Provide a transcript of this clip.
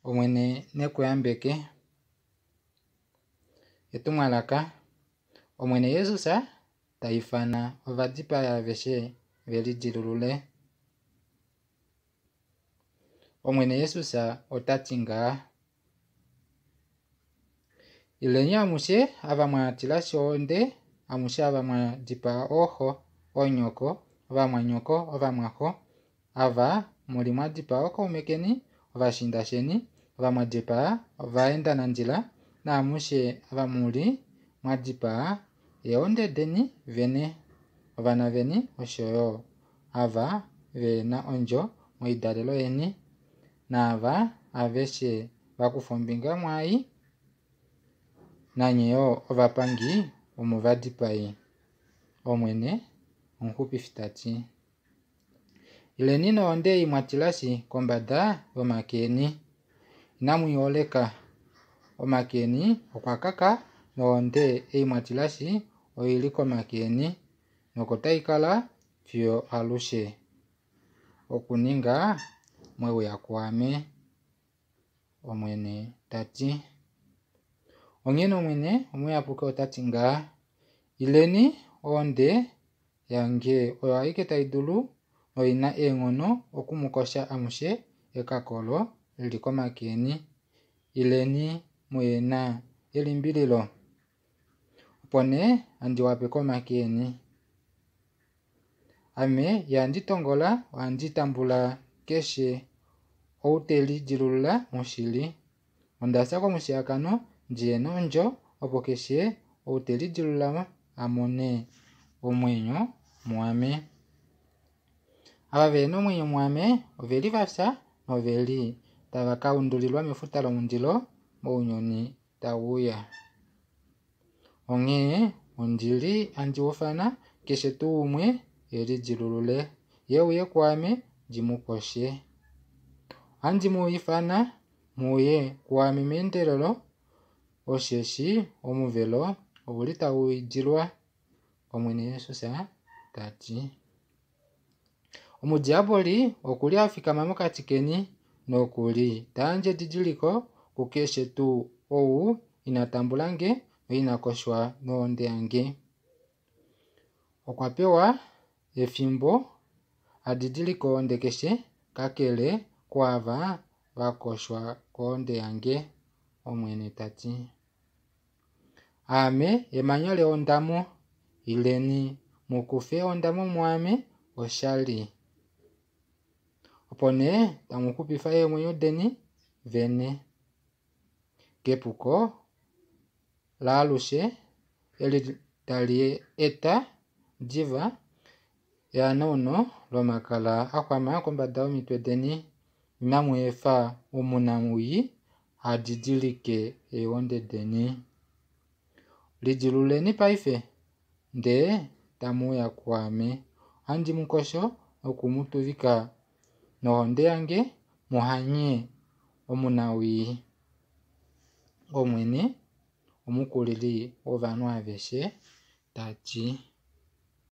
omwene nekuyambeke etumwalaka omwene Yesusa taifana ovadipa yaveshe velijilulule. Omwene Yesusa otatinga ilenya amushe ava mwatilasi onde amushe ava mwadipa oho onyoko ova mwanyoko ova mwaho ava muli mwadipa okoumekeni ova shindasheni ova mwadipa vaenda nandjila na amushe ava muli mwadipa eondedeni vene ovana veni oshoyo ava vena onjo moidalelo yeni na ava aveshe vakufombinga mwai nanyeyo ovapangi omuvadipai. Omwene omuhupifi tati ileni noonde imwatilasi kombada yomakeni inamwioleka omakeni okwakaka noonde eimwatilasi oili komakeni nokotaikala vyo alushe okuninga mweuya kwame. Omwene tati ongene omwene omwiapuke otatinga ileni onde yange oyo aike taidulu noina eng'ono okumukosha amushe ekakolo lili komakeni. Ileni muyena elimbililo opo ne andi wape komakeni ame yandi tongola wandi tambula keshe outeli jilulula moshili ondasa komushiyakano ndiyena onjo opo keshe outeli jilulama amone omwenyo mwame. Ava vena omwenyo mwame oveli vasa noveli tava kaundulilwa mefuta lomundilo mounyoni tawuya. Onge ondili andi ufana keshe tuu umwe eli jilulule ye uye kwame jimukoshe. Andi muifana muye kwame meendelelo osheshi omuvelo ovuli tawuijilwa. Omwene Yesusa tati omudiaboli okuli afikama mokati keni nokuli taandje didiliko kukeshe tuu owu inatambulange no inakoshwa noonde yange. Okwapewa efimbo adidiliko onde keshe kakele kwaava vakoshwa koonde yange. Omwene tati ame emanya leondamo ileni mukufe ondamo mwame oshali opo ne tamuhupifa eemwenyo deni vene kepuko laalushe eli tali eta diva yaanauno lomakala ahwama kombada yomitwe deni inamwefa omunamuyi adidilike eonde deni. Lijiluleni paife ndee tamuya kwame andi mukosho okumutuvika noonde yange muhanye omunawi. Omwene omukulili wovanhu aveshe tati